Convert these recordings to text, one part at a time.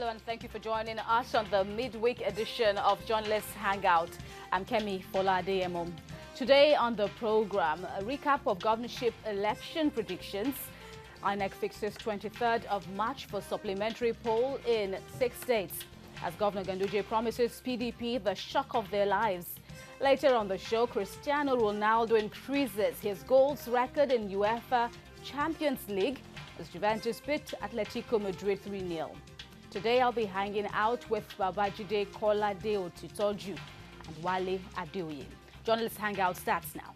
Hello and thank you for joining us on the midweek edition of Journalists Hangout. I'm Kemi Foladeyemo. Today on the program, a recap of governorship election predictions. INEC fixes 23rd of March for supplementary poll in 6 states. As Governor Ganduje promises PDP the shock of their lives. Later on the show, Cristiano Ronaldo increases his goals record in UEFA Champions League as Juventus beat Atletico Madrid 3-0. Today, I'll be hanging out with Babajide Kolade Otitoju and Wale Adeoye. Journalist Hangout starts now.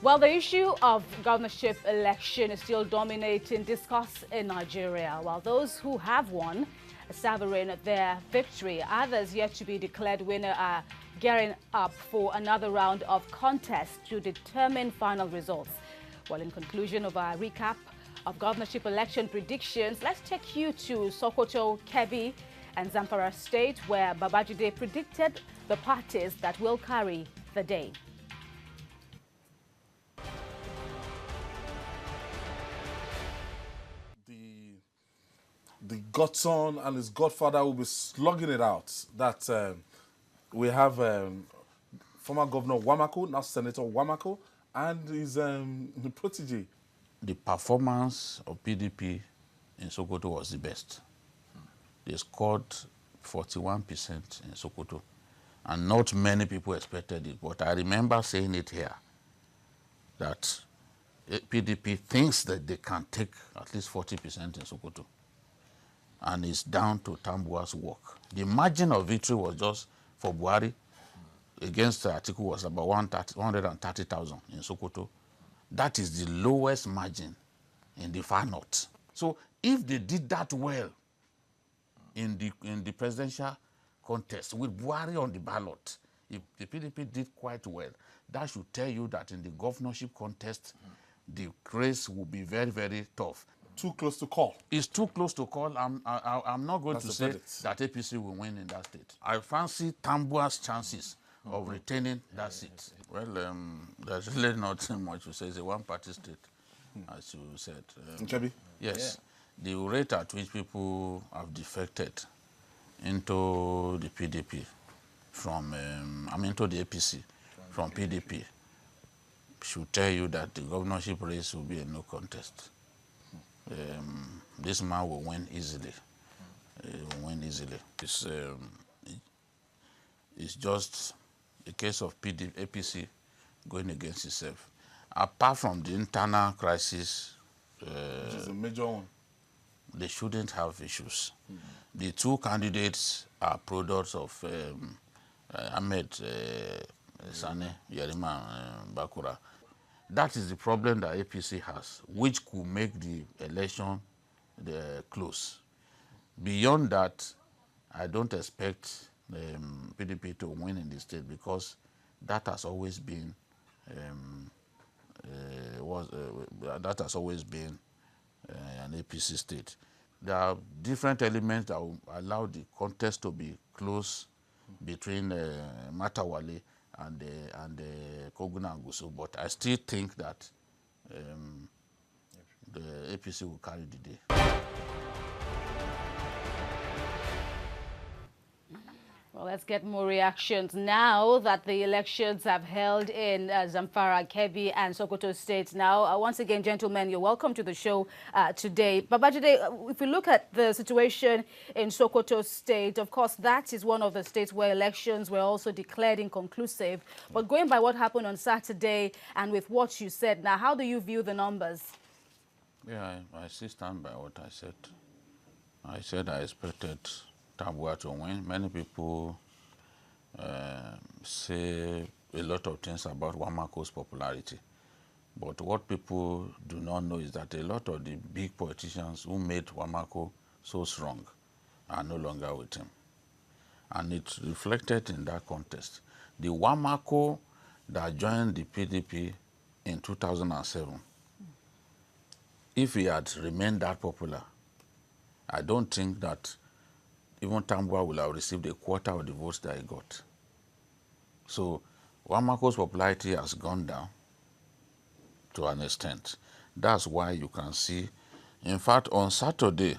Well, the issue of governorship election is still dominating discourse in Nigeria, while those who have won are savoring their victory. Others yet to be declared winner are gearing up for another round of contest to determine final results. Well, in conclusion of our recap of governorship election predictions, let's take you to Sokoto, Kebbi, and Zamfara State, where Babajide predicted the parties that will carry the day. The godson and his godfather will be slugging it out. That we have former Governor Wamako, now Senator Wamako, and his protege. The performance of PDP in Sokoto was the best. They scored 41% in Sokoto, and not many people expected it. But I remember saying it here, that PDP thinks that they can take at least 40% in Sokoto, and it's down to Tambuwa's work. The margin of victory was just for Buhari against Atiku was about 130,000 in Sokoto. That is the lowest margin in the far north. So if they did that well in the presidential contest with Buhari on the ballot, if the PDP did quite well, that should tell you that in the governorship contest, the race will be very, very tough. Too close to call. It's too close to call. I'm not going to say verdict. that APC will win in that state. I fancy Tambuwa's chances of retaining that seat. Well, there's really not much to say. It's a one-party state, as you said. Nkebi? Yes. Yeah. The rate at which people have defected into the PDP from, into the APC from PDP should tell you that the governorship race will be a no contest. This man will win easily. He will win easily. It's just a case of APC going against itself. Apart from the internal crisis, which is a major one, they shouldn't have issues. The two candidates are products of Ahmed Sane, Yerima Bakura. That is the problem that APC has, which could make the election close. Beyond that, I don't expect PDP to win in the state because that has always been an APC state. There are different elements that will allow the contest to be close between Matawale and Koguna and Gusu, but I still think that the APC will carry the day. Well, let's get more reactions now that the elections have held in Zamfara, Kebbi, and Sokoto states. Now, once again, gentlemen, you're welcome to the show today. Babajide, if we look at the situation in Sokoto state, of course, that is one of the states where elections were also declared inconclusive. But going by what happened on Saturday and with what you said, now, how do you view the numbers? Yeah, I still stand by what I said. I said I expected Tambuwa to win. Many people say a lot of things about Wamako's popularity. But what people do not know is that a lot of the big politicians who made Wamako so strong are no longer with him. And it reflected in that contest. The Wamako that joined the PDP in 2007, if he had remained that popular, I don't think that even Tambuwa will have received a quarter of the votes that he got. So Wamako's popularity has gone down to an extent. That's why you can see, in fact, on Saturday,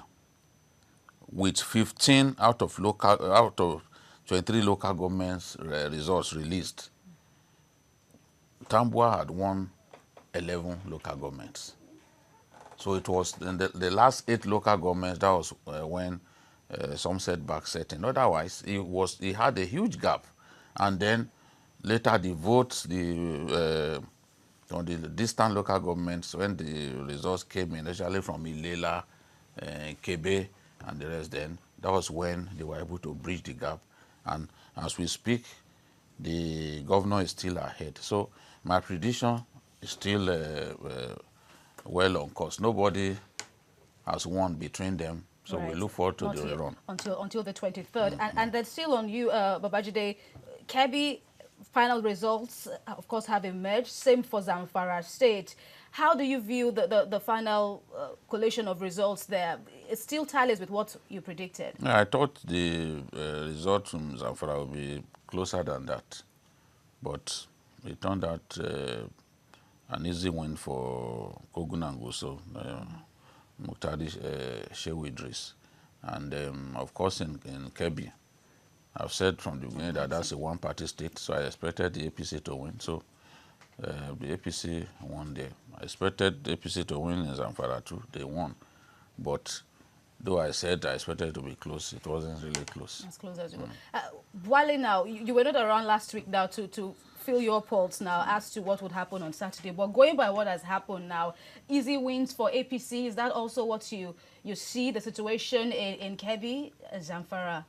with 15 out of 23 local governments results released, Tambua had won 11 local governments. So it was in the last 8 local governments, that was when some setback set in. Otherwise, he had a huge gap. And then later the votes, on the distant local governments, when the results came in, especially from Ilela, Kebe, and the rest, then that was when they were able to bridge the gap. And as we speak, the governor is still ahead. So my prediction is still well on course. Nobody has won between them, so we look forward to the run. Until the 23rd. And then still on you, Babajide, Kebbi, final results, of course, have emerged. Same for Zamfara State. How do you view the final collation of results there? It still tallies with what you predicted. Yeah, I thought the result from Zamfara would be closer than that. But it turned out an easy win for Kogun and Guso, Muktadi Shehu Idris. And of course in Kebbi, I've said from the beginning that that's a one-party state, so I expected the APC to win. So the APC won there. I expected the APC to win in Zamfara too. They won. But though I said I expected it to be close, it wasn't really close. As close as you were. Wale, now, you were not around last week now to feel your pulse now as to what would happen on Saturday. But going by what has happened now, easy wins for APC, is that also what you see, the situation in Kebbi, Zamfara?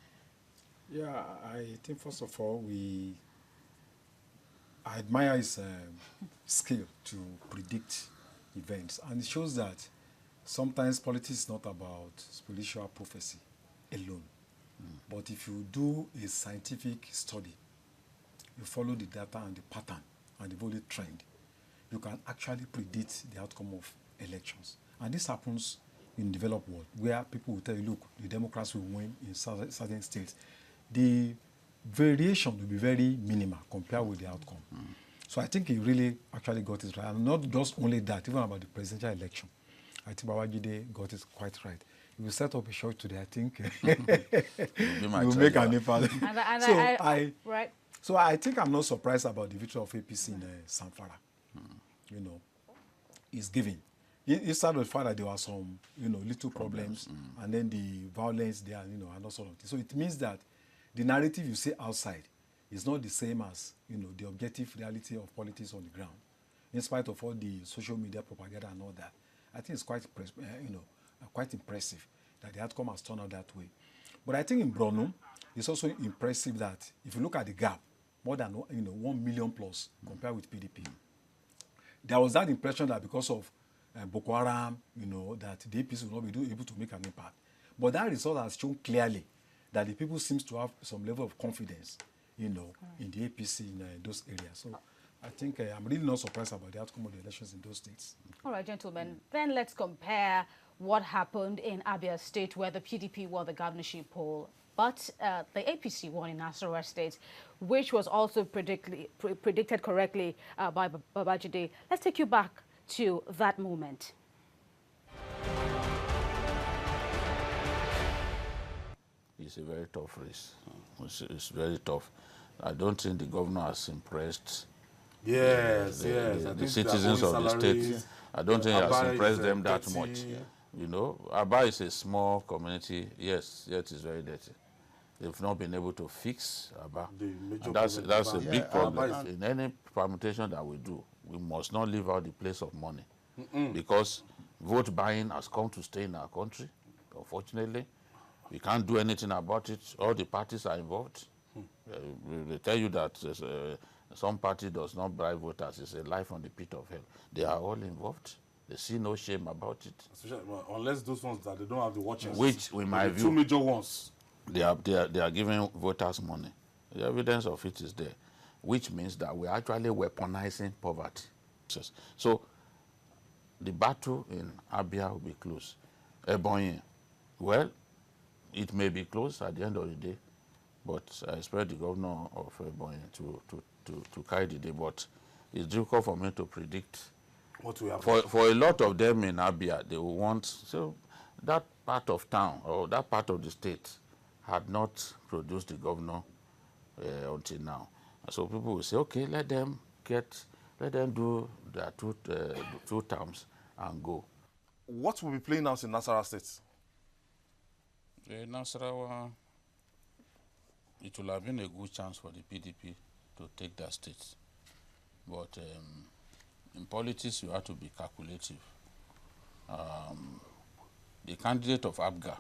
Yeah, I think first of all, I admire his skill to predict events. And it shows that sometimes politics is not about spiritual prophecy alone. But if you do a scientific study, you follow the data and the pattern and the voting trend, you can actually predict the outcome of elections. And this happens in the developed world, where people will tell you, look, the Democrats will win in certain states. The variation will be very minimal compared with the outcome. So I think he really actually got it right. And not just only that, even about the presidential election. I think Babajide got it quite right. If we set up a show today, I think we'll make an impact. So I think I'm not surprised about the victory of APC in Zamfara. You know, it's given. Instead of the fact that there were some, little problems, and then the violence there, and all sort of things. So it means that the narrative you see outside is not the same as, the objective reality of politics on the ground. In spite of all the social media propaganda and all that, I think it's quite, quite impressive that the outcome has turned out that way. But I think in Borno, it's also impressive that if you look at the gap, more than 1 million plus compared with PDP, there was that impression that because of Boko Haram, that the APC will not be able to make an impact. But that result has shown clearly that the people seems to have some level of confidence, in the APC in those areas. So I think I'm really not surprised about the outcome of the elections in those states. All right, gentlemen. Then let's compare what happened in Abia State, where the PDP won the governorship poll, but the APC won in Nasarawa State, which was also predicted correctly by Babajide. Let's take you back to that moment. It's a very tough race. It's very tough. I don't think the governor has impressed the citizens of the state. I don't think he has impressed them that much. Abia is a small community. Yes, yet it's very dirty. They've not been able to fix Abia. And that's a big problem. In any permutation that we do, we must not leave out the place of money. Because vote buying has come to stay in our country, unfortunately. We can't do anything about it. All the parties are involved. They tell you that some party does not bribe voters. It's a life on the pit of hell. They are all involved. They see no shame about it. Unless those ones that they don't have the watches. Which, in my view, two major ones. They are giving voters money. The evidence of it is there. Which means that we're actually weaponizing poverty. So the battle in Abia will be close. Ebonyi, well, it may be close at the end of the day, but I expect the governor of Ebonyi to carry the day. But it's difficult for me to predict What we have for a lot of them in Abia, they will want, so that part of town or that part of the state had not produced the governor until now. So people will say, okay, let them do their two terms and go. What will be playing out in Nasarawa State? Nasarawa, it will have been a good chance for the PDP to take that state. But in politics, you have to be calculative. The candidate of Abga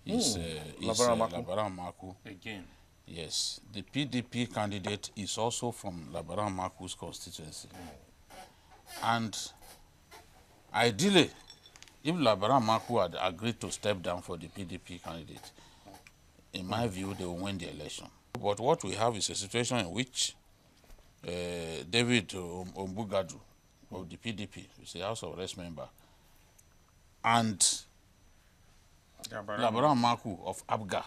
is Labaran Maku. Again. Yes, the PDP candidate is also from Labaran Maku's constituency. And ideally, if Labaran Maku had agreed to step down for the PDP candidate, in my view, they will win the election. But what we have is a situation in which David Ombugadu of the PDP, is a House of Reps member, and Labaran Maku of Abga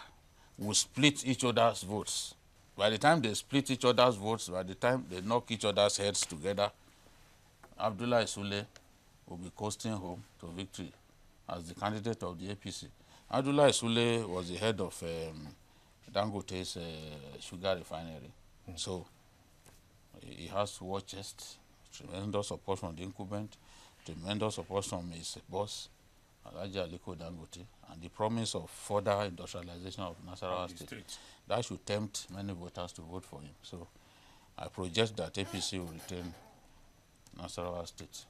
will split each other's votes. By the time they split each other's votes, by the time they knock each other's heads together, Abdullah Isule will be coasting home to victory as the candidate of the APC. Abdullah Isule was the head of Dangote's sugar refinery. So he has war chest, tremendous support from the incumbent, tremendous support from his boss, Alhaji Aliko Dangote, and the promise of further industrialization of Nasarawa State. That should tempt many voters to vote for him. So I project that APC will retain Nasarawa State.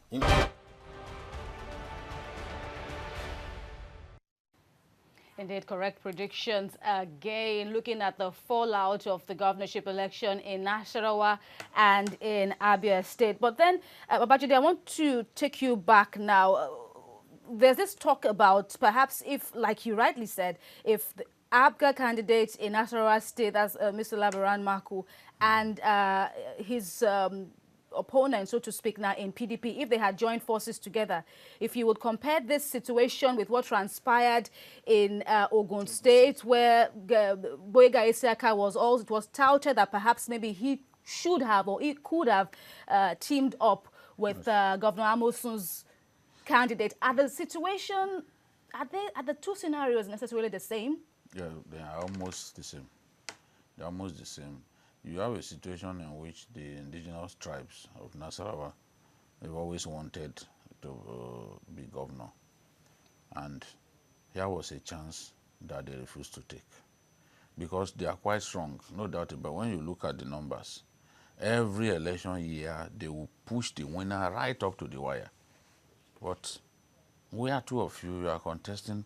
Indeed, correct predictions. Again, looking at the fallout of the governorship election in Nasarawa and in Abia State. But then, Babajide, I want to take you back now. There's this talk about perhaps if, like you rightly said, if the Abga candidate in Nasarawa State, that's Mr. Labaran Maku, and his opponent, so to speak, now in PDP, if they had joined forces together, if you would compare this situation with what transpired in Ogun State, where Boyega Isiaka it was touted that perhaps maybe he should have or he could have teamed up with Governor Amosun's candidate. Are the two scenarios necessarily the same? Yeah, they are almost the same. They're almost the same. You have a situation in which the indigenous tribes of Nasarawa have always wanted to be governor. And here was a chance that they refused to take. Because they are quite strong, no doubt about it. But when you look at the numbers, every election year, they will push the winner right up to the wire. But we are two of you are contesting,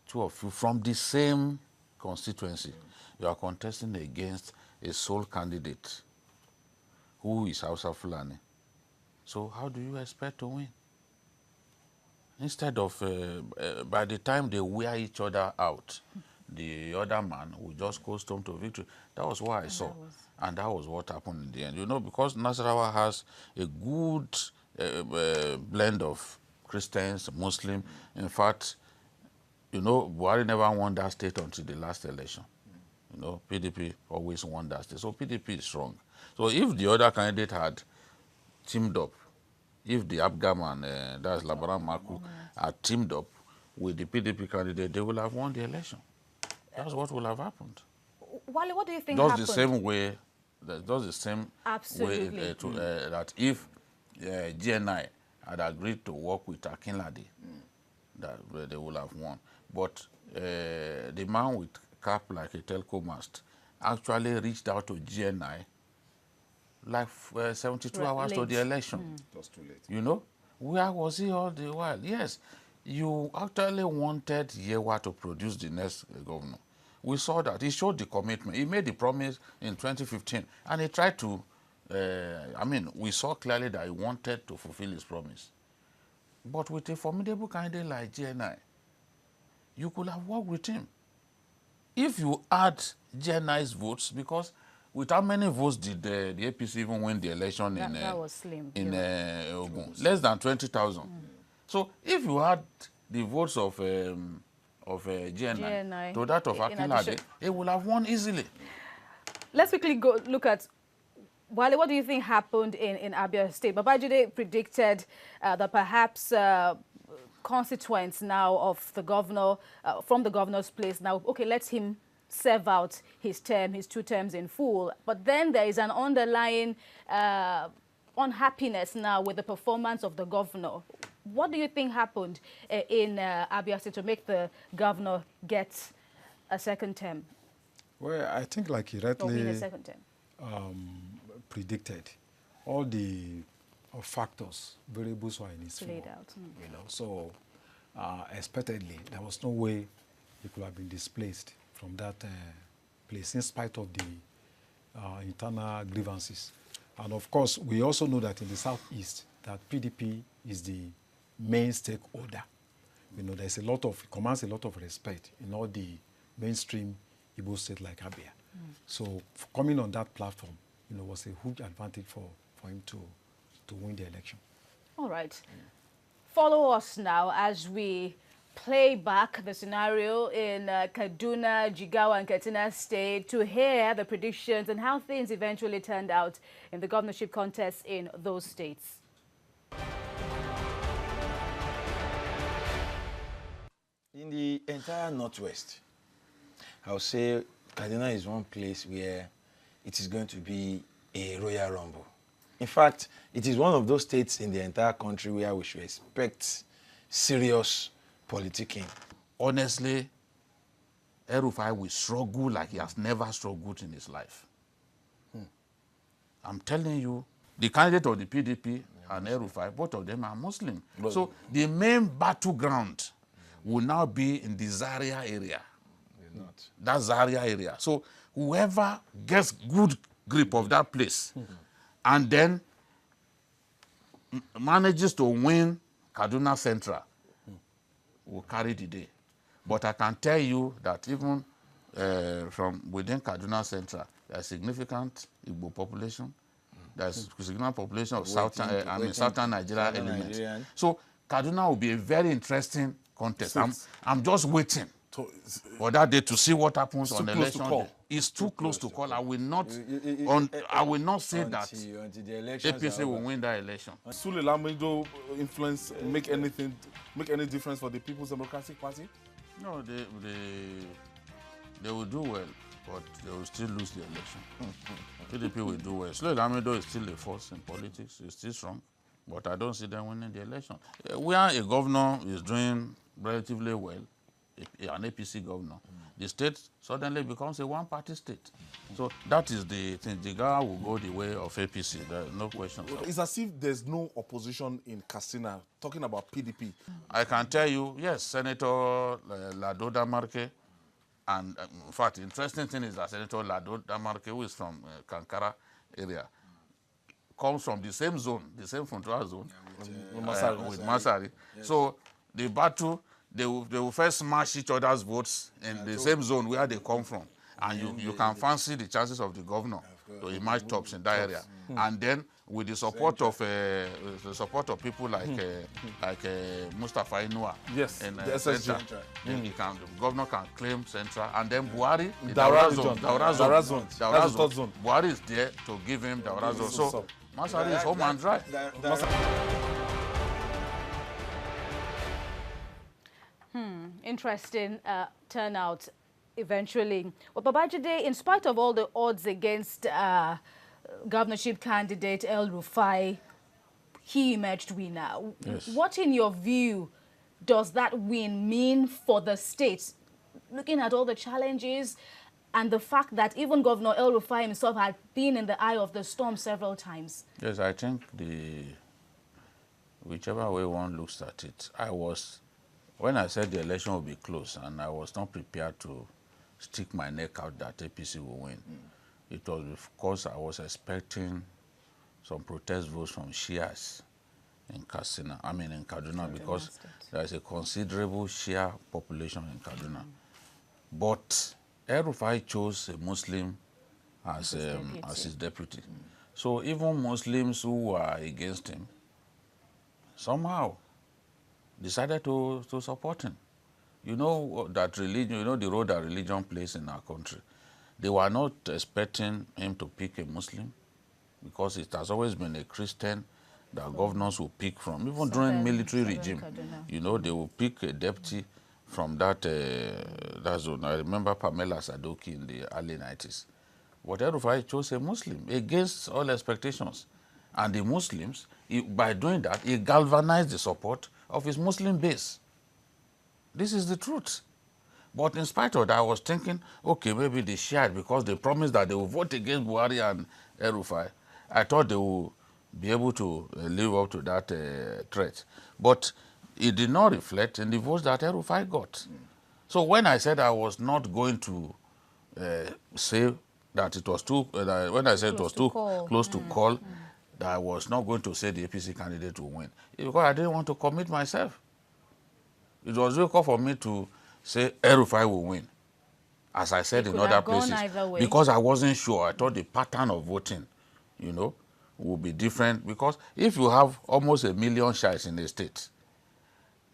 two of you from the same constituency. You are contesting against a sole candidate who is Hausa Fulani. So how do you expect to win? Instead of, by the time they wear each other out, the other man will just coast home to victory. That was what I saw. And that was what happened in the end. You know, because Nasarawa has a good blend of Christians, Muslims. In fact, you know, Buhari never won that state until the last election. You know, PDP always won that state. So PDP is strong. So if the other candidate had teamed up, if the Abga man, that's Labaran Maku, had teamed up with the PDP candidate, they will have won the election. That's what will have happened. Wale, what do you think happened? The same way, does the same Absolutely. way that if GNI had agreed to work with Akinlade, that they would have won. But the man with cap like a telco mast actually reached out to GNI like 72 hours to the election. It was too late. You know, where was he all the while? Yes, you actually wanted Yewa to produce the next governor. We saw that. He showed the commitment. He made the promise in 2015, and he tried to, we saw clearly that he wanted to fulfill his promise. But with a formidable candidate like GNI, you could have worked with him. If you add GNI's votes, because with how many votes did the APC even win the election that was slim, in Ogun? Less than 20,000. So if you add the votes of GNI to that of Akinlade, it will have won easily. Let's quickly look at Wale, what do you think happened in Abia State? Babajide predicted that perhaps consequence now of the governor, from the governor's place now, okay, let him serve out his term, his 2 terms in full. But then there is an underlying unhappiness now with the performance of the governor. What do you think happened in Abia State to make the governor get a 2nd term? Well, I think like he Or win a rightly 2nd term? predicted, all the factors, variables were in his favor. Laid out. You know, so expectedly, there was no way he could have been displaced from that place in spite of the internal grievances. And of course, we also know that in the southeast, that PDP is the main stakeholder. You know, there's a lot of, commands a lot of respect in all the mainstream Igbo states like Abia. So coming on that platform, you know, was a huge advantage for him to win the election. All right. Follow us now as we play back the scenario in Kaduna, Jigawa, and Katsina State to hear the predictions and how things eventually turned out in the governorship contest in those states. In the entire Northwest, I would say Kaduna is one place where it is going to be a royal rumble. In fact, it is one of those states in the entire country where we should expect serious politicking. Honestly, El-Rufai will struggle like he has never struggled in his life. I'm telling you, the candidate of the PDP and El-Rufai, both of them are Muslim. So the main battleground will now be in the Zaria area. That Zaria area. So whoever gets good grip of that place and then manages to win Kaduna Central will carry the day. But I can tell you that even from within Kaduna Central, there's significant Igbo population. There's significant population of Southern Nigeria elements. So Kaduna will be a very interesting contest. I'm just waiting for that day to see what happens on election day. It's too close to call. I will not say that APC will win that election. Sule Lamido influence make any difference for the People's Democratic Party? No, they will do well, but they will still lose the election. PDP will do well. Sule Lamido is still a force in politics. He's still strong, but I don't see them winning the election. Where a governor is doing relatively well, an APC governor, the state suddenly becomes a one-party state. So that is the thing. Jigawa will go the way of APC. There's no question. It's as if there's no opposition in Katsina, talking about PDP. I can tell you, yes, Senator Lado Damarke, and in fact, the interesting thing is that Senator Lado Damarke, who is from Kankara area, comes from the same zone, the same frontier zone, with Masari. So the battle, they will first smash each other's votes in the same zone where they come from. And you can fancy the chances of the governor to emerge tops in that area. And then with the support of people like Mustafa Inua, yes, in the SSG. Central, then the governor can claim Central. And then Buhari, the Daura zone. zone. Buhari is there to give him Daura zone. So Masari is home and dry. Interesting turnout eventually. Well, Babajide, in spite of all the odds against governorship candidate El-Rufai, he emerged winner. Yes. What, in your view, does that win mean for the state? Looking at all the challenges and the fact that even Governor El-Rufai himself had been in the eye of the storm several times. Yes, I think whichever way one looks at it, when I said the election will be close and I was not prepared to stick my neck out that APC will win, it was because I was expecting some protest votes from Shias in Kaduna, because there is a considerable Shia population in Kaduna. But El-Rufai chose a Muslim as his deputy. So even Muslims who were against him somehow decided to support him. You know that religion, you know the role that religion plays in our country. They were not expecting him to pick a Muslim because it has always been a Christian that governors will pick from. Even during military regime, Kaduna. you know, they will pick a deputy from that zone. I remember Pamela Sadoki in the early 90s. But El-Rufai chose a Muslim against all expectations. And the Muslims, by doing that, he galvanized the support of his Muslim base. This is the truth. But in spite of that, I was thinking, okay, maybe they shared because they promised that they will vote against Buhari and El-Rufai. I thought they would be able to live up to that threat. But it did not reflect in the votes that El-Rufai got. So when I said I was not going to say that it was too, when I said it was too close to call, that I was not going to say the APC candidate will win. It's because I didn't want to commit myself. It was difficult for me to say El-Rufai will win, as I said in other places, because I wasn't sure. I thought the pattern of voting, you know, would be different. Because if you have almost 1 million shares in a state,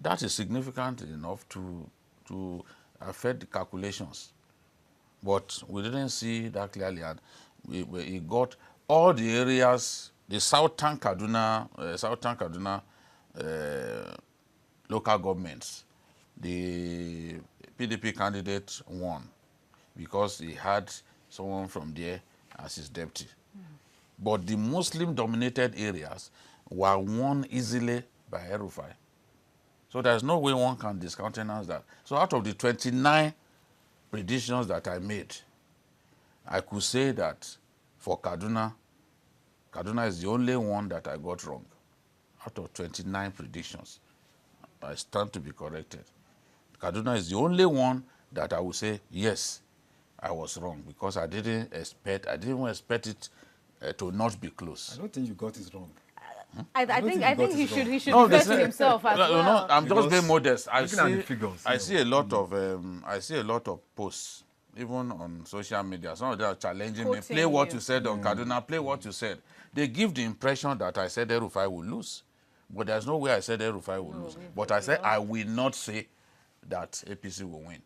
that is significant enough to affect the calculations. But we didn't see that clearly, and we got all the areas, the southern Kaduna local governments. The PDP candidate won because he had someone from there as his deputy. But the Muslim-dominated areas were won easily by El-Rufai. So there's no way one can discountenance that. So out of the 29 predictions that I made, I could say that for Kaduna, Kaduna is the only one that I got wrong. Out of 29 predictions, I stand to be corrected. Kaduna is the only one that I would say, yes, I was wrong, because I didn't even expect it to not be close. I don't think you got it wrong. I think he should No, refer to himself as well. No, I'm just being modest. I I see a lot of posts, even on social media. Some of them are challenging me. Play what you said on Kaduna. Play what you said. They give the impression that I said El-Rufai will lose, but there's no way I said El-Rufai will lose. But I said I will not say that APC will win.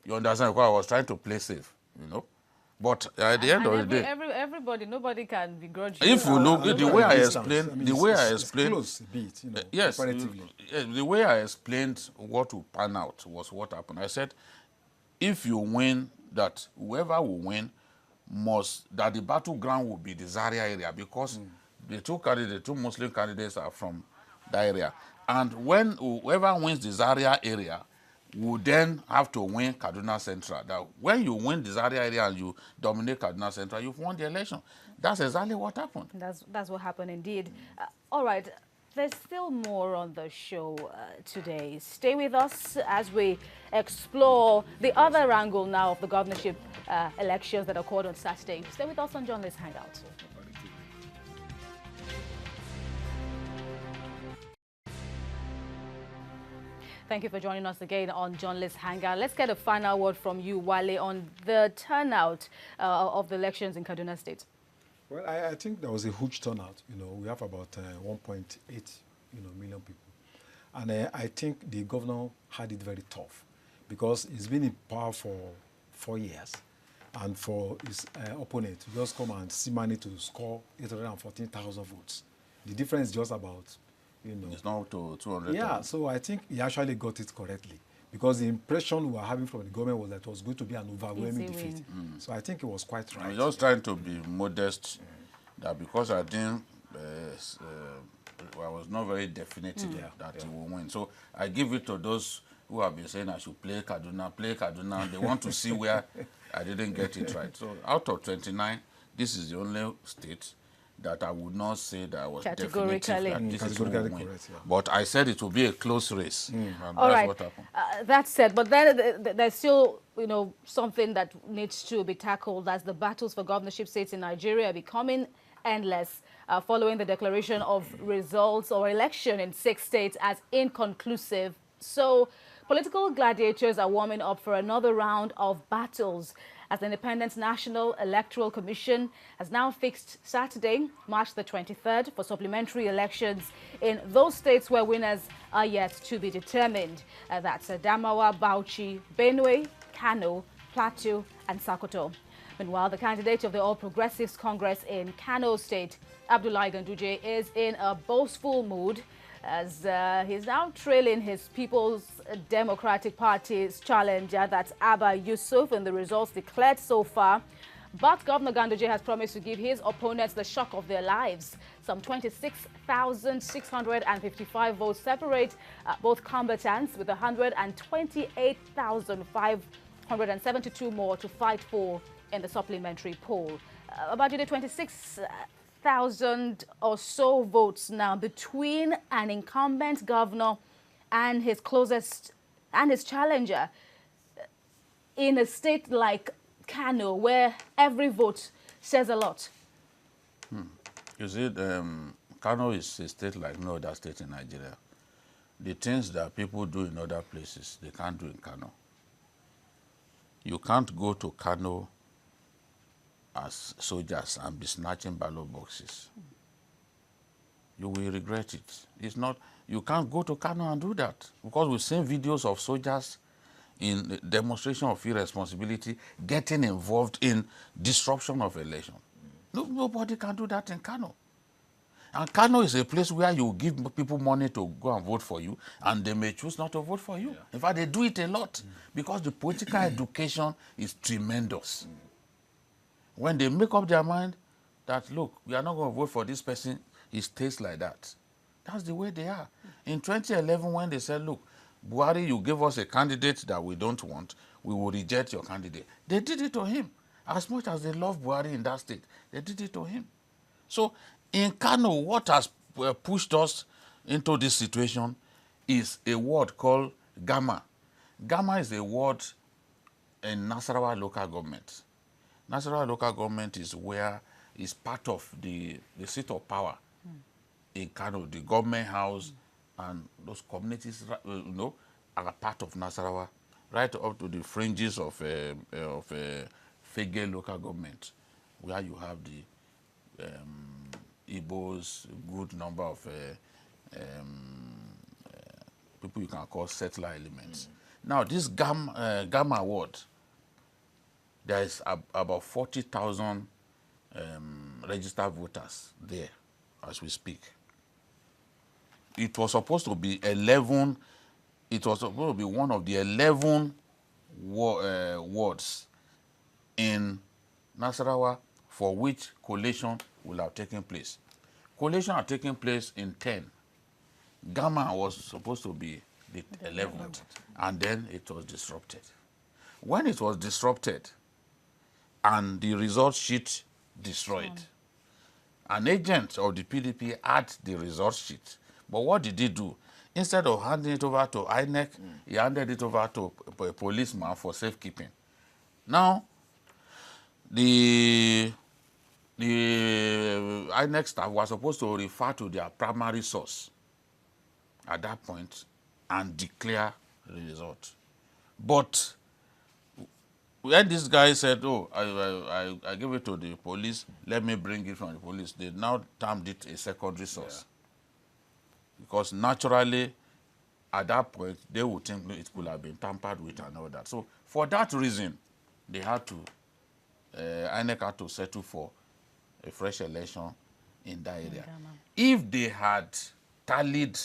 You understand? Because I was trying to play safe, you know. But at the end of the day, everybody, nobody can begrudge you. if you look, the way I explained, close a bit, you know, yes, comparatively. the way I explained what will pan out was what happened. I said, if you win, that whoever will win that the battleground will be the Zaria area, because the two Muslim candidates are from that area. And when whoever wins the Zaria area will then have to win Kaduna Central. That when you win the Zaria area and you dominate Kaduna Central, you've won the election. That's exactly what happened. That's what happened indeed. All right, there's still more on the show today. Stay with us as we explore the other angle now of the governorship elections that occurred on Saturday. Stay with us on Journalist Hangout. Thank you for joining us again on Journalist Hangout. Let's get a final word from you, Wale, on the turnout of the elections in Kaduna State. Well, I think there was a huge turnout. You know, we have about 1.8 million people. And I think the governor had it very tough because he's been in power for 4 years. And for his opponent to just come and see money to score 814,000 votes. The difference is just about, you know. It's now to 200. Yeah, so I think he actually got it correctly. Because the impression we were having from the government was that it was going to be an overwhelming defeat. So I think it was quite right. I'm just trying to be modest, that because I didn't, I was not very definitive that he will win. So I give it to those who have been saying I should play Kaduna. They want to see where I didn't get it right. So out of 29, this is the only state that I would not say that I was definitive that this is who will win. Correct, But I said it will be a close race. And all that's right. what happened. That's said, but then there's still, you know, something that needs to be tackled as the battles for governorship seats in Nigeria are becoming endless following the declaration of results or election in 6 states as inconclusive. So political gladiators are warming up for another round of battles as the Independent National Electoral Commission has now fixed Saturday, March the 23rd, for supplementary elections in those states where winners are yet to be determined. That's Adamawa, Bauchi, Benue, Kano, Plateau, and Sokoto. Meanwhile, the candidate of the All Progressives Congress in Kano State, Abdullahi Ganduje, is in a boastful mood as he's now trailing his People's Democratic Party's challenger, that's Abba Yusuf, in the results declared so far. But Governor Ganduje has promised to give his opponents the shock of their lives. Some 26,655 votes separate both combatants, with 128,572 more to fight for in the supplementary poll. About 26,000 or so votes now between an incumbent governor and his closest and his challenger in a state like Kano, where every vote says a lot. You see, Kano is a state like no other state in Nigeria. The things that people do in other places, they can't do in Kano. You can't go to Kano as soldiers and be snatching ballot boxes. You will regret it. It's not, you can't go to Kano and do that, because we've seen videos of soldiers in demonstration of irresponsibility getting involved in disruption of election. Nobody can do that in Kano. And Kano is a place where you give people money to go and vote for you, and they may choose not to vote for you. In fact, they do it a lot because the political education is tremendous. When they make up their mind that, look, we are not going to vote for this person, he stays like that. That's the way they are. In 2011, when they said, look, Buhari, you gave us a candidate that we don't want, we will reject your candidate. They did it to him. As much as they love Buhari in that state, they did it to him. So in Kano, what has pushed us into this situation is a word called Gamma. Gamma is a word in Nasarawa local government. Nasarawa local government is where is part of the seat of power in Kano, the government house, and those communities, are a part of Nasarawa, right up to the fringes of Fege local government, where you have the Igbos, good number of people you can call settler elements. Now, this Gamma ward, there is about 40,000 registered voters there as we speak. It was supposed to be 11. It was supposed to be one of the 11 wards in Nasarawa for which collation will have taken place. Collation had taken place in 10. Gamma was supposed to be the 11th, and then it was disrupted. When it was disrupted and the result sheet destroyed, an agent of the PDP had the result sheet. But what did he do? Instead of handing it over to INEC, he handed it over to a policeman for safekeeping. Now, the INEC staff was supposed to refer to their primary source at that point and declare the result. But when this guy said, oh, I give it to the police, let me bring it from the police, they now termed it a secondary source. Because naturally, at that point, they would think it could have been tampered with and all that. So for that reason, they had to, INEC had to settle for a fresh election in that area. If they had tallied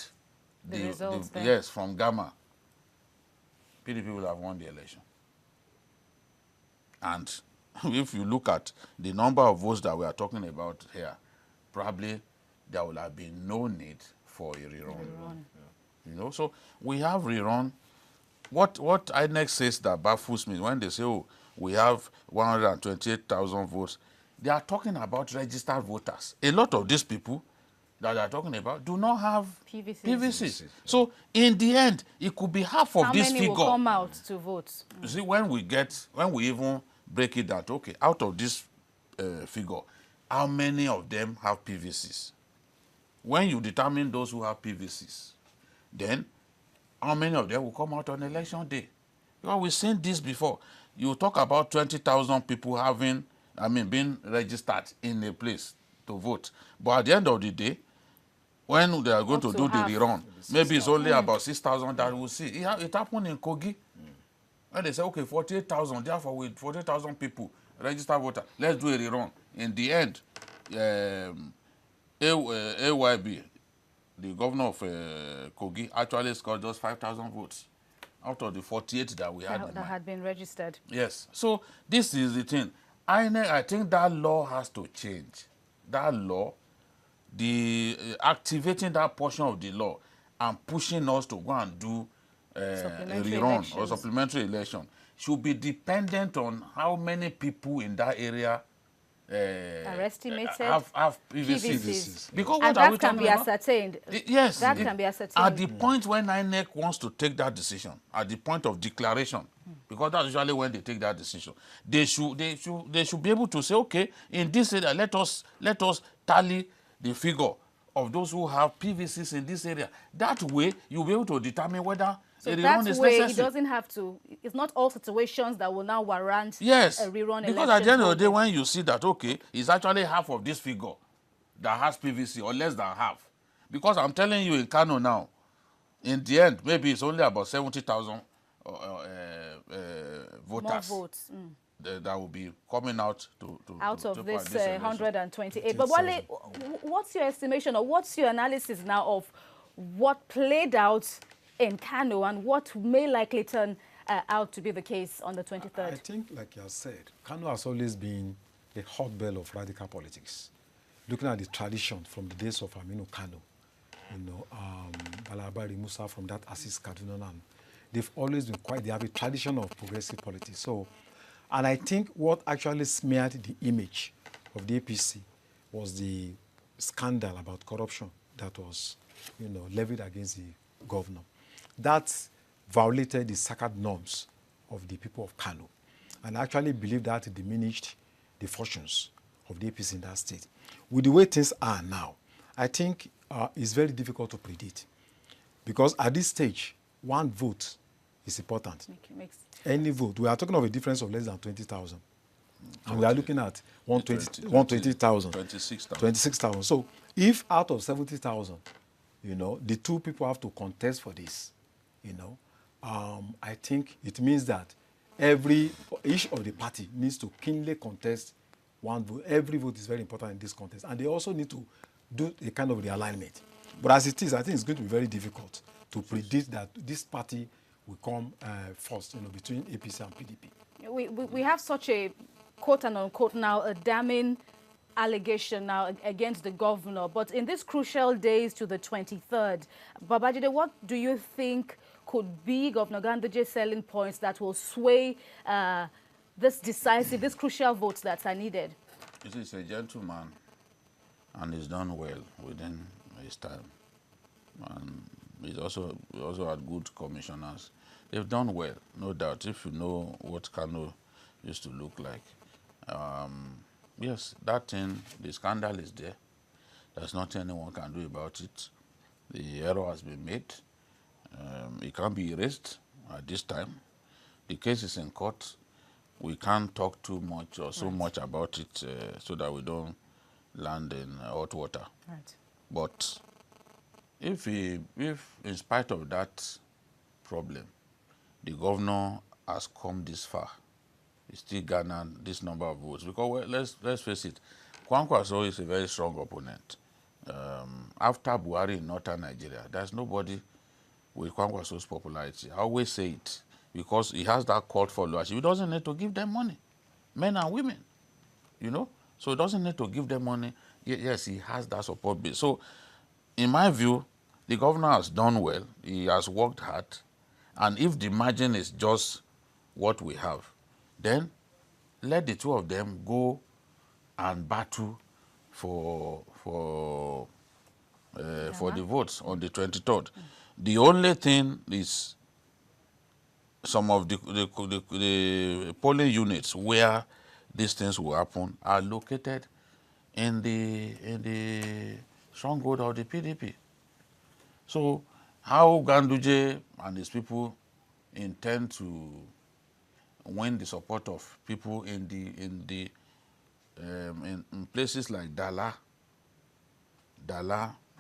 the results yes, from Gamma, PDP would have won the election. And if you look at the number of votes that we are talking about here, probably there will have been no need for a rerun. You know, so we have rerun. What INEC says that baffles me when they say, oh, we have 128,000 votes, they are talking about registered voters. A lot of these people that they are talking about do not have PVCs. So in the end, it could be half of this figure. How many will come out to vote? You see, when we even break it down, okay, out of this figure, how many of them have PVCs? When you determine those who have PVCs, then how many of them will come out on election day? Because we've seen this before. You talk about 20,000 people being registered in a place to vote. But at the end of the day, when they are going to do the rerun, maybe it's only about 6,000 that we'll see. It happened in Kogi. When they say, okay, 48,000, therefore with 48,000 people register voter. Let's do a rerun. In the end, AYB, the governor of Kogi, actually scored just 5,000 votes out of the 48 that we had. That had been registered. Yes. So this is the thing. I think that law has to change. That law, activating that portion of the law and pushing us to go and do a rerun or supplementary election should be dependent on how many people in that area are estimated have PVCs. Because and that can be ascertained. Yes, that can be ascertained. At the point when INEC wants to take that decision, at the point of declaration, because that's usually when they take that decision, they should be able to say, okay, in this area, let us tally the figure of those who have PVCs in this area. That way, you'll be able to determine whether so that way, it doesn't have to. It's not all situations that will now warrant a rerun election. Because at the end of the day, when you see that, okay, it's actually half of this figure that has PVC or less than half. Because I'm telling you in Kano now, in the end, maybe it's only about 70,000 voters. More votes. That will be coming out out of this 128. But Wale, what's your estimation or what's your analysis now of what played out in Kano and what may likely turn out to be the case on the 23rd? I think, like you have said, Kano has always been a hotbed of radical politics. Looking at the tradition from the days of Aminu Kano, Balabari Musa from that Assis Kaduna, they've always been they have a tradition of progressive politics. So, and I think what actually smeared the image of the APC was the scandal about corruption that was, levied against the governor. That violated the sacred norms of the people of Kano. And I actually believe that diminished the fortunes of the APC in that state. With the way things are now, I think it's very difficult to predict. Because at this stage, one vote is important. Any vote. We are talking of a difference of less than 20,000. And we are looking at 120,000. 26,000. So if out of 70,000, the two people have to contest for this, I think it means that each of the party needs to keenly contest one vote. Every vote is very important in this contest. And they also need to do a kind of realignment. But as it is, I think it's going to be very difficult to predict that this party will come first, between APC and PDP. We have such a quote and unquote now a damning allegation now against the governor. But in these crucial days to the 23rd, Babajide, what do you think could be Governor Ganduje's selling points that will sway these crucial votes that are needed? He's a gentleman, and he's done well within his time. And he's also had good commissioners. They've done well, no doubt, if you know what Kano used to look like. Yes, that thing, the scandal is there. There's nothing anyone can do about it. The error has been made. It can't be erased at this time. The case is in court. We can't talk too much or so much about it so that we don't land in hot water. Right. But if in spite of that problem, the governor has come this far, he still garnered this number of votes. Because let's face it, Kwankwaso is a very strong opponent. After Buhari in northern Nigeria, there's nobody with Kwankwaso's popularity. I always say it because he has that cult followership. He doesn't need to give them money, men and women, So he doesn't need to give them money. Yes, he has that support base. So, in my view, the governor has done well. He has worked hard. And if the margin is just what we have, then let the two of them go and battle for the votes on the 23rd. The only thing is some of the polling units where these things will happen are located in the stronghold of the PDP. So how Ganduje and his people intend to win the support of people in places like Dala,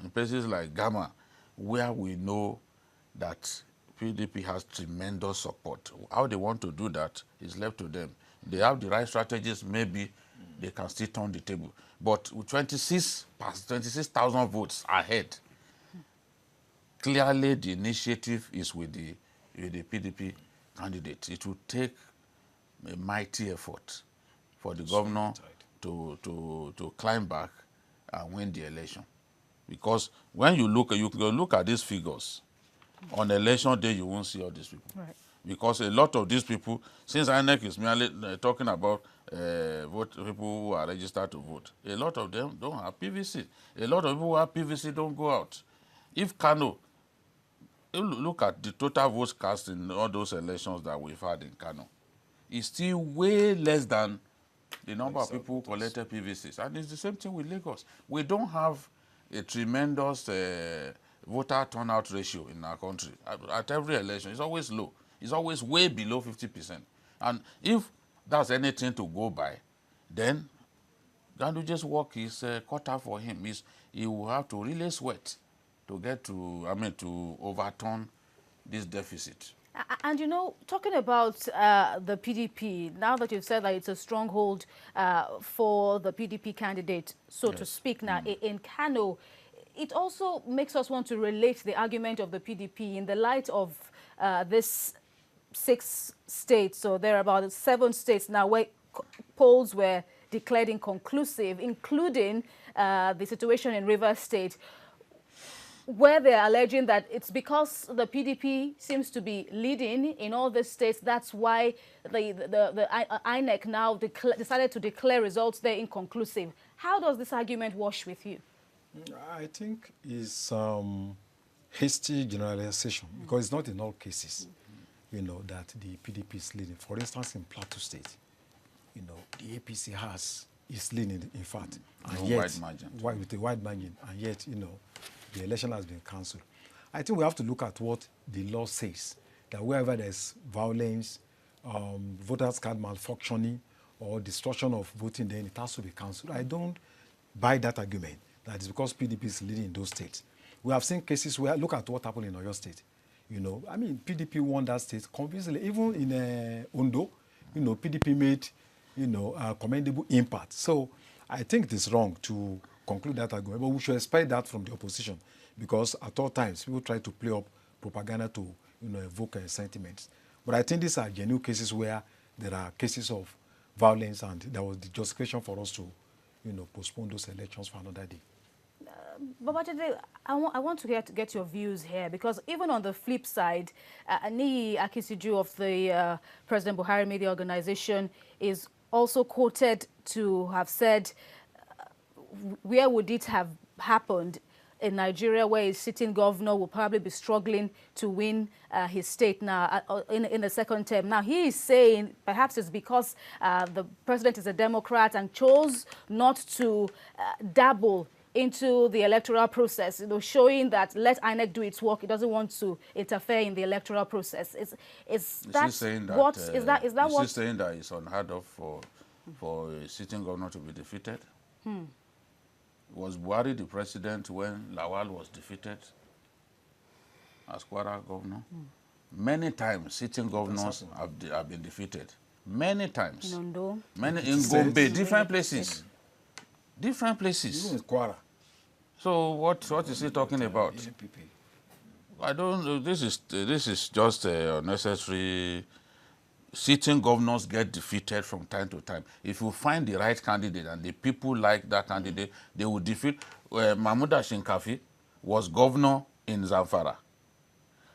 in places like Gama, where we know that PDP has tremendous support. How they want to do that is left to them. they have the right strategies, maybe they can still turn the table. But with 26,000 votes ahead, clearly the initiative is with the PDP candidate. It will take a mighty effort for the governor to climb back and win the election. Because when you look at these figures, on election day you won't see all these people. Right. Because a lot of these people, since INEC is merely talking about people who are registered to vote, a lot of them don't have PVC. A lot of people who have PVC don't go out. If Kano, you look at the total votes cast in all those elections that we've had in Kano, it's still way less than the number of people who collected PVCs. And it's the same thing with Lagos. We don't have a tremendous voter turnout ratio in our country. At every election, it's always low. It's always way below 50%. And if that's anything to go by, then Ganduje's work is cut out for him. He will have to really sweat to get to overturn this deficit. And you know, talking about the PDP, now that you've said that it's a stronghold for the PDP candidate, so to speak, now in Kano, it also makes us want to relate the argument of the PDP in the light of this 6 states, so there are about 7 states now where polls were declared inconclusive, including the situation in Rivers State, where they're alleging that it's because the PDP seems to be leading in all the states. That's why the INEC now decided to declare results there inconclusive. How does this argument wash with you? I think it's hasty generalization, because it's not in all cases, you know, that the PDP is leading. For instance, in Plateau State, you know, the APC is leading, in fact, and yet, wide margin. With a wide margin, and yet, you know, the election has been cancelled. I think we have to look at what the law says, that wherever there's violence, voters card malfunctioning, or destruction of voting, then it has to be cancelled. I don't buy that argument that it's because PDP is leading in those states. We have seen cases where, look at what happened in Oyo State. You know, I mean, PDP won that state convincingly. Even in Ondo, you know, PDP made, you know, a commendable impact. So I think it is wrong to conclude that argument, but we should expect that from the opposition, because at all times people try to play up propaganda to, you know, evoke sentiments. But I think these are genuine cases where there are cases of violence, and there was the justification for us to, you know, postpone those elections for another day. Babajide, I want to get your views here, because even on the flip side, Niyi Akisiju of the President Buhari Media Organization is also quoted to have said, where would it have happened in Nigeria, where a sitting governor will probably be struggling to win his state now in the second term. Now, he is saying perhaps it's because the president is a Democrat and chose not to dabble into the electoral process, you know, showing that let INEC do its work. It doesn't want to interfere in the electoral process. Is that saying that it's unheard of for a sitting governor to be defeated? Was Buhari the president when Lawal was defeated as Kwara governor? Many times sitting governors have been defeated. Many times. In Ondo. In Gombe, different places. Different places. Even with Kwara. So what is he talking about? I don't know. This is just unnecessary. Sitting governors get defeated from time to time. If you find the right candidate and the people like that candidate, they will defeat. Mahmoud Shinkafi was governor in Zamfara.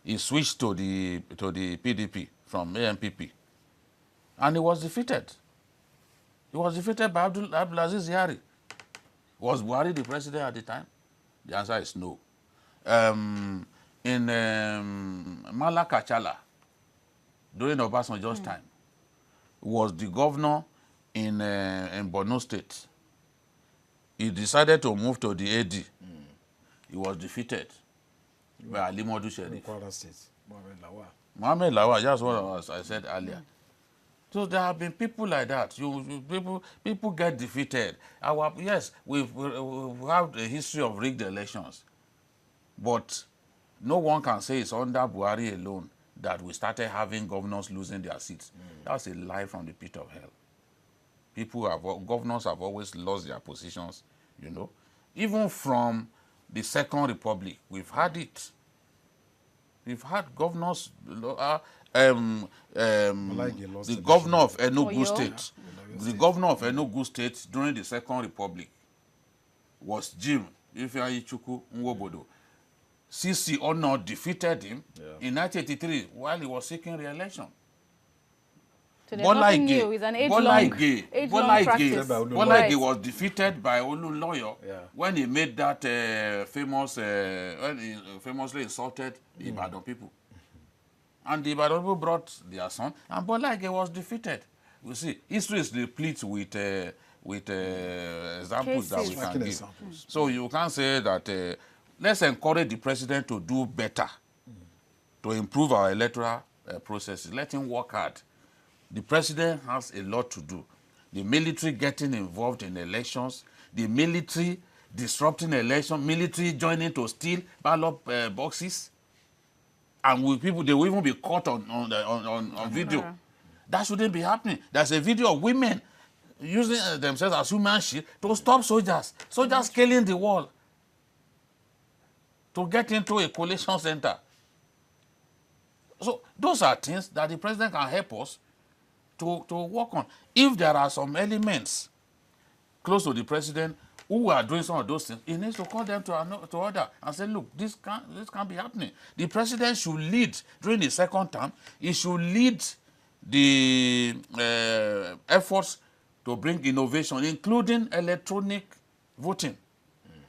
He switched to the PDP from AMPP, and he was defeated. He was defeated by Abdulaziz Yari. Was Buhari the president at the time? The answer is no. In Malakachala, during Obasanjo's time, was the governor in Borno State. He decided to move to the AD. He was defeated by Ali Modu Sherif. Mohamed Lawal, that's what I said earlier. So there have been people like that. People get defeated. Yes, we have a history of rigged elections, but no one can say it's under Buhari alone that we started having governors losing their seats. That's a lie from the pit of hell. Governors have always lost their positions, you know. Even from the Second Republic, we've had it. We've had governors, the governor of Enugu State, the governor of Enugu State during the Second Republic was Jim Ifeanyichukwu Nwobodo. CC Ono defeated him in 1983 while he was seeking re-election. So there's nothing new. It's an age-long practice. Bola Ige was defeated by Olunloyo when he made that when he famously insulted the Ibadan people. And the Ibadan people brought their son, and Bola Ige was defeated. You see, history is replete with examples that we can give. So you can say that let's encourage the president to do better, to improve our electoral processes. Let him work hard. The president has a lot to do. The military getting involved in elections, the military disrupting elections, military joining to steal ballot boxes, and with people, they will even be caught on video. That shouldn't be happening. There's a video of women using themselves as human shield to stop soldiers scaling the wall to get into a collation center. So those are things that the president can help us to work on. If there are some elements close to the president who are doing some of those things, he needs to call them to order and say, look, this can't be happening. The president should lead during the second term. He should lead the efforts to bring innovation, including electronic voting,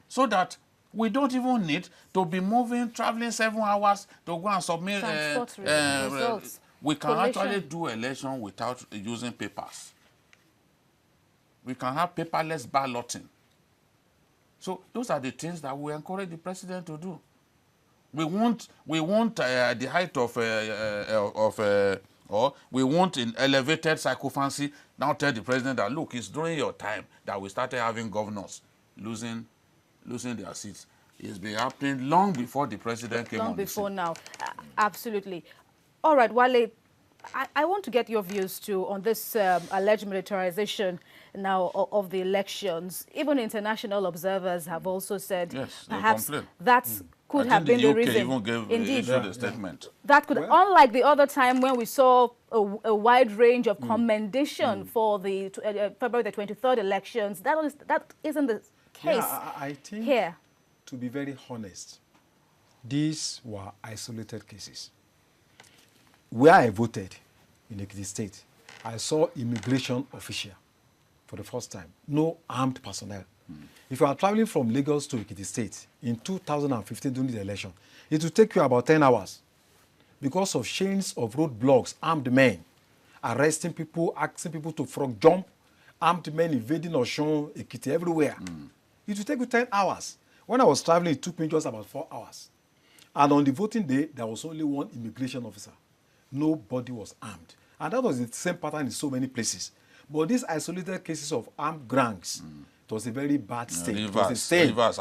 so that we don't even need to be traveling 7 hours to go and submit results. We can actually do election without using papers. We can have paperless balloting. So those are the things that we encourage the president to do. We want the height or we want in elevated sycophancy now tell the president that, look, it's during your time that we started having governors losing their seats. It's been happening long before the president came on. Long before now. Absolutely. All right, Wale, I want to get your views too on this alleged militarization now of the elections. Even international observers have also said perhaps that could have been the reason. Indeed, a statement. That could, unlike the other time when we saw a wide range of commendation for the February the 23rd elections, that isn't the case I think here. To be very honest, these were isolated cases. Where I voted in Ekiti State, I saw immigration official for the first time, no armed personnel. If you are traveling from Lagos to Ekiti State in 2015 during the election, it will take you about 10 hours because of chains of roadblocks, armed men arresting people, asking people to frog jump, armed men invading Osun, Ekiti, everywhere. It will take you 10 hours. When I was traveling, it took me just about 4 hours. And on the voting day, there was only one immigration officer. Nobody was armed. And that was the same pattern in so many places. But these isolated cases of armed gangs, it was a very bad state. It was a state in Rivers,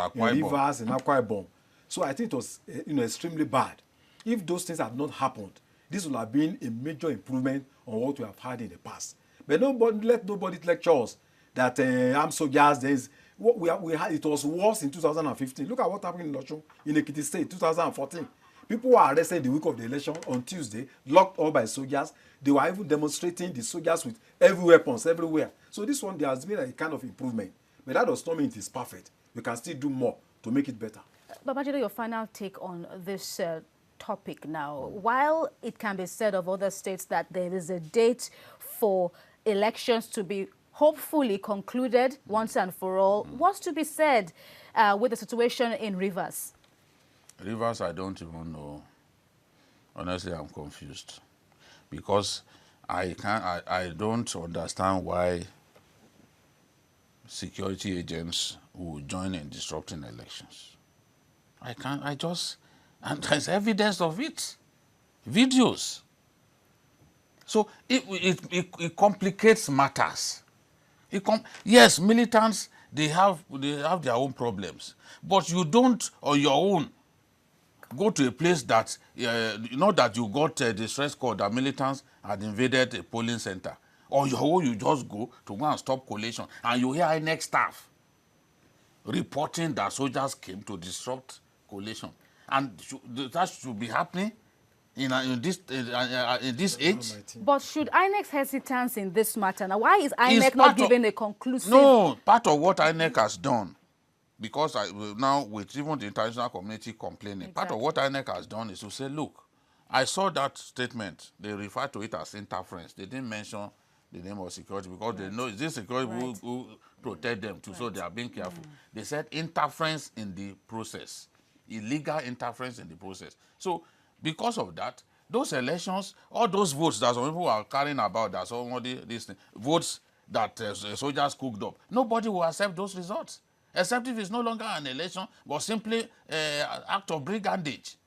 in Akwa Ibom. So I think it was extremely bad. If those things had not happened, this would have been a major improvement on what we have had in the past. But let nobody lecture us that armed soldiers, we had, it was worse in 2015. Look at what happened in Osun, in Ekiti State, 2014. People were arrested the week of the election on Tuesday, locked up by soldiers. They were even demonstrating the soldiers with heavy weapons everywhere. So this one, there has been a kind of improvement. But that does not mean it is perfect. We can still do more to make it better. Babajide, your final take on this topic now. While it can be said of other states that there is a date for elections to be hopefully concluded once and for all, what's to be said with the situation in Rivers? Rivers, I don't even know. Honestly, I'm confused because I don't understand why security agents will join in disrupting elections. And there's evidence of it, videos. So it complicates matters. Yes, militants, they have their own problems, but you don't on your own go to a place that, you know that you got a distress call that militants had invaded a polling center. Or you just go to go and stop collation. And you hear INEC staff reporting that soldiers came to disrupt collation. And that should be happening in this age. But should INEC's hesitance in this matter, now why is INEC not giving a conclusive? No, part of what INEC has done, because now with even the international community complaining, part of what INEC has done is to say, look, I saw that statement. They refer to it as interference. They didn't mention the name of security because they know it's this security who protect them too, so they are being careful. They said interference in the process, illegal interference in the process. So because of that, those elections, all those votes that some people are carrying about, that somebody listening, votes that soldiers cooked up, nobody will accept those results, except if it's no longer an election, but simply an act of brigandage.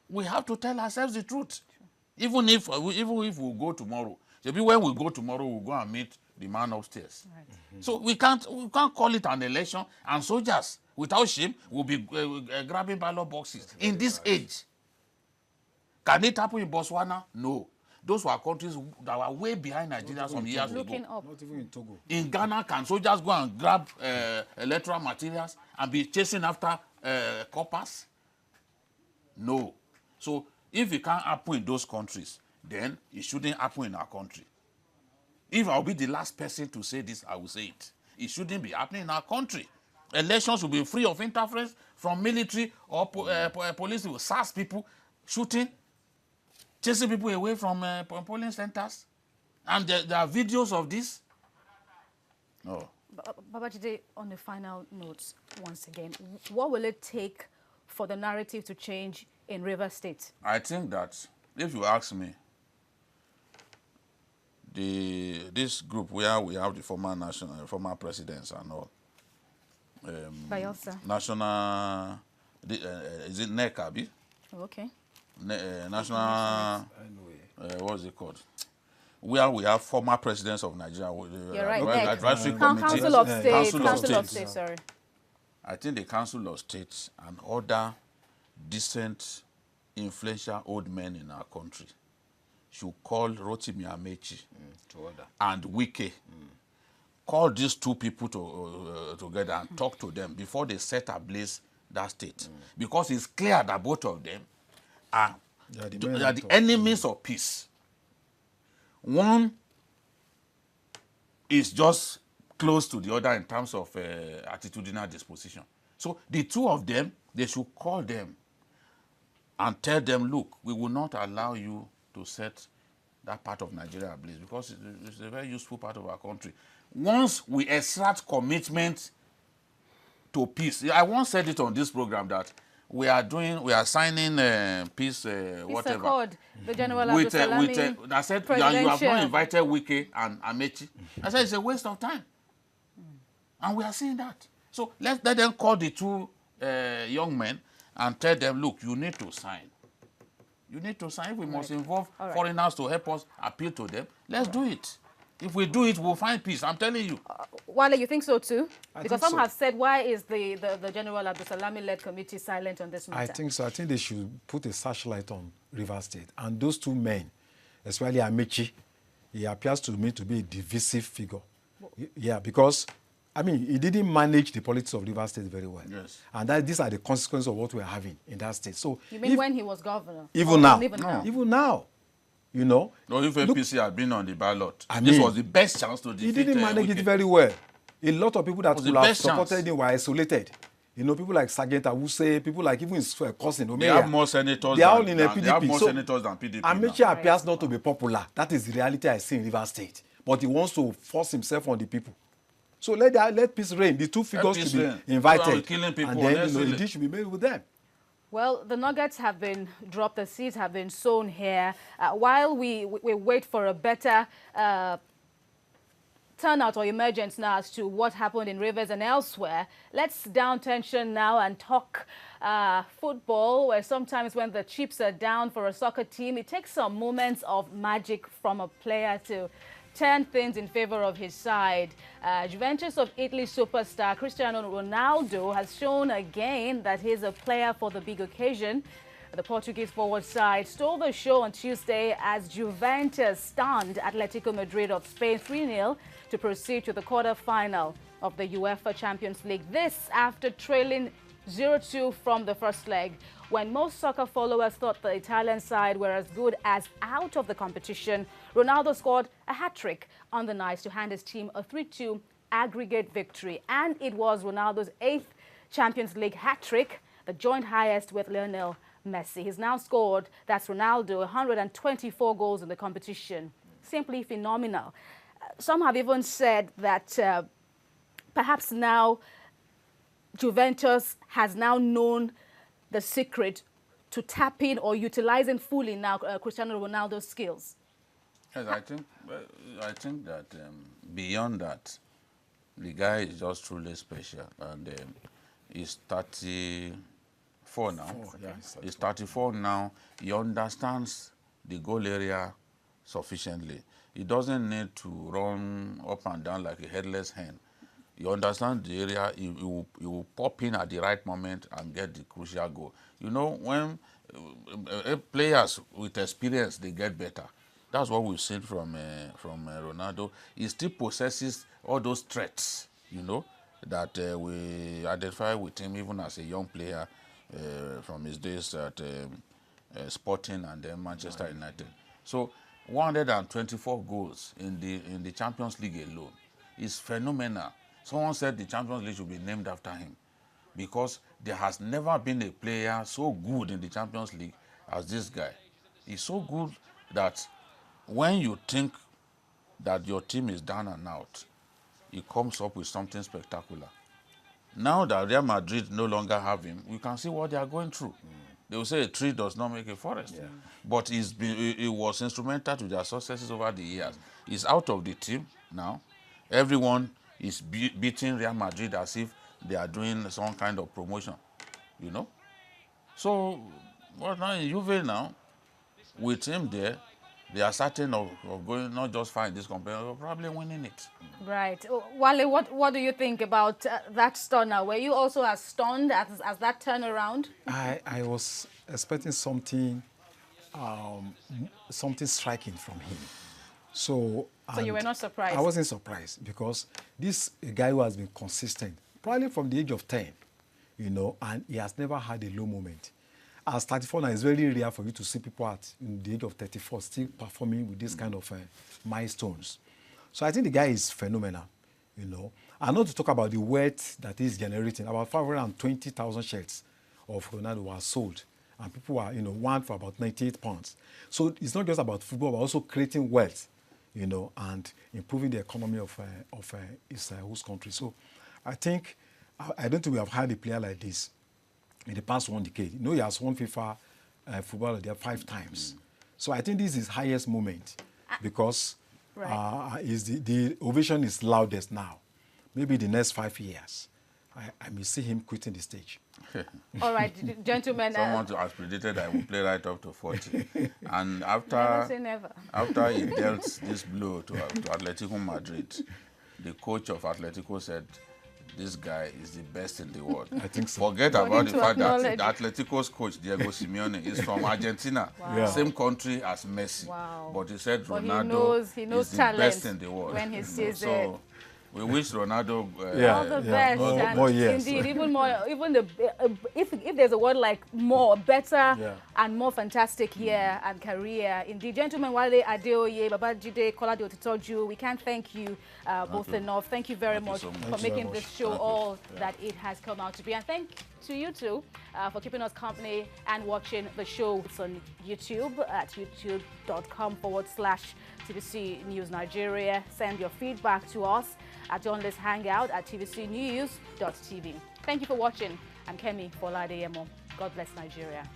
We have to tell ourselves the truth. Even if we go tomorrow, maybe when we go tomorrow, we'll go and meet the man upstairs. Right. So we can't call it an election, and soldiers, without shame, will be grabbing ballot boxes in this age. Can it happen in Botswana? No. Those were countries that were way behind Nigeria some years ago. Not even in Togo. In Ghana, can soldiers go and grab electoral materials and be chasing after coppers? No. So if it can't happen in those countries, then it shouldn't happen in our country. If I'll be the last person to say this, I will say it. It shouldn't be happening in our country. Elections will be free of interference from military or police, will SARS people shooting, chasing people away from polling centers. And there are videos of this. No. Babajide, on the final notes, once again, what will it take for the narrative to change in Rivers State? I think that, if you ask me, this group where we have the former presidents and all, national, is it NEC, Abi? Okay. National, what's it called? Where we have former presidents of Nigeria. You're right, Advisory committee. Council of State. Sorry. I think the Council of States and other decent, influential old men in our country should call Rotimi Amechi and Wike. Call these two people together and talk to them before they set ablaze that state. Because it's clear that both of them are the enemies of peace. One is just close to the other in terms of attitudinal disposition. So the two of them, they should call them and tell them, look, we will not allow you to set that part of Nigeria ablaze because it's a very useful part of our country. Once we extract commitment to peace, I once said it on this program that we are signing peace, whatever. Accord, the General I said, you have not invited Wike and Amechi. I said, it's a waste of time. And we are seeing that. So let them call the two young men and tell them, look, you need to sign. You need to sign. If we must involve foreigners to help us appeal to them, let's do it. If we do it, we'll find peace. I'm telling you. Wale, you think so too? Because some have said, why is the General Abdulsalami-led committee silent on this matter? I think so. I think they should put a searchlight on Rivers State. And those two men, especially Amechi, he appears to me to be a divisive figure. Yeah, because, I mean, he didn't manage the politics of Rivers State very well. Yes. And these are the consequences of what we're having in that state. So, you mean when he was governor? Even now. Even now. You know, no, if APC had been on the ballot, this was the best chance to defeat. He didn't manage it very well. A lot of people that would have supported him were isolated. You know, people like Sergeant Awuse, people like even his cousin Omeya. They have more senators. They are all in a PDP. They have more senators than PDP. Amechi appears not to be popular. That is the reality I see in Rivers State. But he wants to force himself on the people. So let peace reign. The two figures should be invited. Killing people, and then a deal should be made with them. Well, the nuggets have been dropped, the seeds have been sown here. While we wait for a better turnout or emergence now as to what happened in Rivers and elsewhere, let's down tension now and talk football, where sometimes when the chips are down for a soccer team, it takes some moments of magic from a player to turn things in favor of his side. Juventus of Italy superstar Cristiano Ronaldo has shown again that he's a player for the big occasion. The Portuguese forward side stole the show on Tuesday as Juventus stunned Atletico Madrid of Spain 3-0 to proceed to the quarter-final of the UEFA Champions League. This after trailing 0-2 from the first leg, when most soccer followers thought the Italian side were as good as out of the competition. Ronaldo scored a hat-trick on the night to hand his team a 3-2 aggregate victory. And it was Ronaldo's 8th Champions League hat-trick, the joint highest with Lionel Messi. He's now scored, that's Ronaldo, 124 goals in the competition. Simply phenomenal. Some have even said that perhaps now Juventus has now known the secret to tapping or utilizing fully now Cristiano Ronaldo's skills. Yes, I think that beyond that, the guy is just truly special, and he's 34 now. Yeah, He's 34 now. He understands the goal area sufficiently. He doesn't need to run up and down like a headless hen. You understand the area, you will pop in at the right moment and get the crucial goal. You know, when players with experience, they get better. That's what we've seen from Ronaldo. He still possesses all those traits, you know, that we identify with him even as a young player from his days at Sporting and then Manchester United. So 124 goals in the Champions League alone is phenomenal. Someone said the Champions League should be named after him because there has never been a player so good in the Champions League as this guy. He's so good that when you think that your team is down and out, he comes up with something spectacular. Now that Real Madrid no longer have him, you can see what they are going through. They will say a tree does not make a forest. Yeah. But he was instrumental to their successes over the years. He's out of the team now. Everyone is beating Real Madrid as if they are doing some kind of promotion, you know. So, well, now in Juve now, with him there, they are certain of going not just fine this competition, but probably winning it. Right. Wale, what do you think about that stunner? Were you also as stunned as that turnaround? I was expecting something striking from him. So you were not surprised? I wasn't surprised because this guy who has been consistent, probably from the age of 10, you know, and he has never had a low moment. As 34 now, it's very rare for you to see people in the age of 34 still performing with this kind of milestones. So I think the guy is phenomenal, you know. And not to talk about the wealth that he's generating. About 520,000 shirts of Ronaldo were sold. And people were, you know, one for about 98 pounds. So it's not just about football, but also creating wealth, you know, and improving the economy of his host country. So I think, I don't think we have had a player like this in the past 1 decade. You know, he has won FIFA Football of the Year 5 times. So I think this is his highest moment because the ovation is loudest now. Maybe the next 5 years, I may see him quitting the stage. All right, gentlemen. Someone has predicted I will play right up to 40. And after, never say never. After he dealt this blow to Atletico Madrid, the coach of Atletico said, this guy is the best in the world. I think so. Forget about the fact that the Atletico's coach, Diego Simeone, is from Argentina, same country as Messi. Wow. But he said But Ronaldo he knows is the talent best in the world. when he sees it. So we wish Ronaldo all the best. More years. Indeed, even more. Even if there's a word like more, better, and more fantastic year and career. Indeed, gentlemen, Wale Adeoye, Babajide, Kolade Otitoju, we can't thank you both enough. Thank you very much for making this show all that it has come out to be. And thank to you too for keeping us company and watching the show. It's on YouTube at youtube.com/TVC News Nigeria. Send your feedback to us at journalist hangout at tvcnews.tv. Thank you for watching. I'm Kemi Folade Emo. God bless Nigeria.